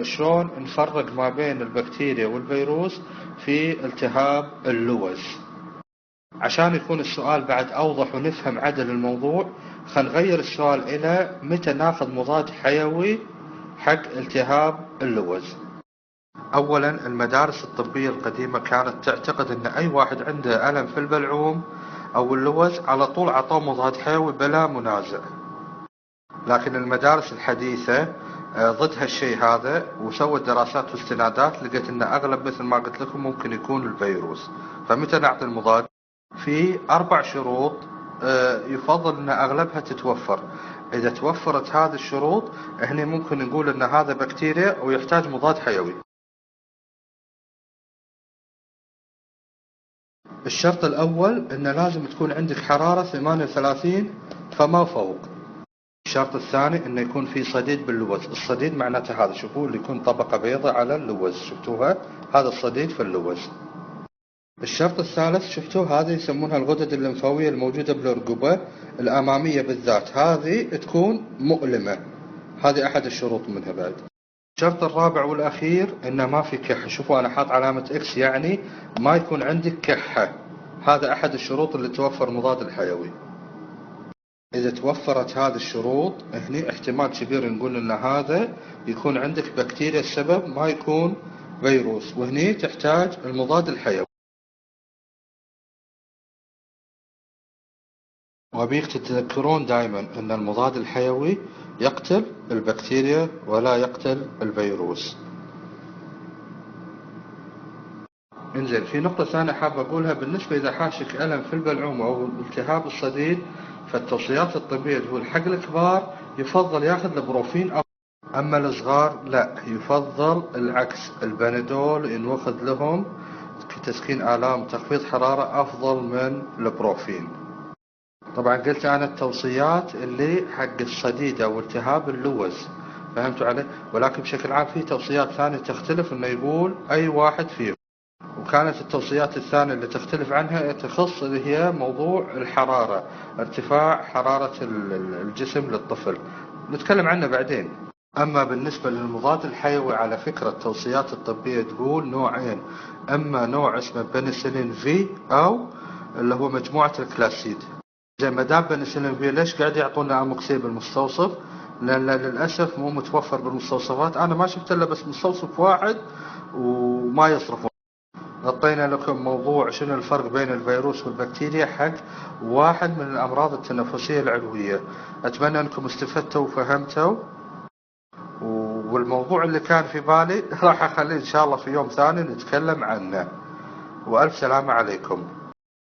شلون نفرق ما بين البكتيريا والفيروس في التهاب اللوز. عشان يكون السؤال بعد أوضح ونفهم عدل الموضوع، خلينا نغير السؤال إلى متى ناخذ مضاد حيوي حق التهاب اللوز. أولا، المدارس الطبية القديمة كانت تعتقد أن أي واحد عنده ألم في البلعوم أو اللوز على طول عطوه مضاد حيوي بلا منازع. لكن المدارس الحديثة ضد هالشيء هذا، وسوت دراسات واستنادات، لقيت أن أغلب مثل ما قلت لكم ممكن يكون الفيروس. فمتى نعطي المضاد؟ في 4 شروط يفضل أن أغلبها تتوفر. إذا توفرت هذه الشروط، هنا ممكن نقول أن هذا بكتيريا ويحتاج مضاد حيوي. الشرط الأول أن لازم تكون عندك حرارة 38 فما فوق. الشرط الثاني أنه يكون في صديد باللوز. الصديد معناته هذا، شوفوا، اللي يكون طبقة بيضاء على اللوز، شفتوها؟ هذا الصديد في اللوز. الشرط الثالث، شفتوا هذه يسمونها الغدد الليمفاوية الموجودة بالرقبة الأمامية بالذات، هذه تكون مؤلمة. هذه أحد الشروط منها بعد. الشرط الرابع والأخير أنه ما في كحة. شوفوا أنا حاط علامة إكس، يعني ما يكون عندك كحة. هذا أحد الشروط اللي توفر مضاد الحيوي. إذا توفرت هذه الشروط، هني احتمال كبير نقول أن هذا يكون عندك بكتيريا السبب، ما يكون فيروس، وهني تحتاج المضاد الحيوي. وأبيك تتذكرون دائما أن المضاد الحيوي يقتل البكتيريا ولا يقتل الفيروس. انزين، في نقطة ثانية حاب أقولها. بالنسبة إذا حاشك ألم في البلعوم أو التهاب الصديد، فالتوصيات الطبية تقول حق الكبار يفضل ياخذ البروفين، أما الصغار لا، يفضل العكس، البنادول ينوخذ لهم كتسكين آلام وتخفيض حرارة أفضل من البروفين. طبعا قلت أنا التوصيات اللي حق الصديد أو التهاب اللوز، فهمتوا علي؟ ولكن بشكل عام في توصيات ثانية تختلف، إنه يقول أي واحد فيهم. وكانت التوصيات الثانية اللي تختلف عنها تخص اللي هي موضوع الحرارة، ارتفاع حرارة الجسم للطفل، نتكلم عنه بعدين. أما بالنسبة للمضاد الحيوي، على فكرة التوصيات الطبية تقول نوعين، أما نوع اسمه بنسلين في، أو اللي هو مجموعة الكلاسيد. زي ما دام بنسلين في، ليش قاعد يعطونا أموكسيل بالمستوصف؟ لأن للأسف مو متوفر بالمستوصفات. أنا ما شفت إلا بس مستوصف واحد وما يصرفون. غطينا لكم موضوع شنو الفرق بين الفيروس والبكتيريا حق واحد من الأمراض التنفسية العلوية. أتمنى أنكم استفدتوا وفهمتوا، والموضوع اللي كان في بالي راح أخليه إن شاء الله في يوم ثاني نتكلم عنه. وألف سلامة عليكم.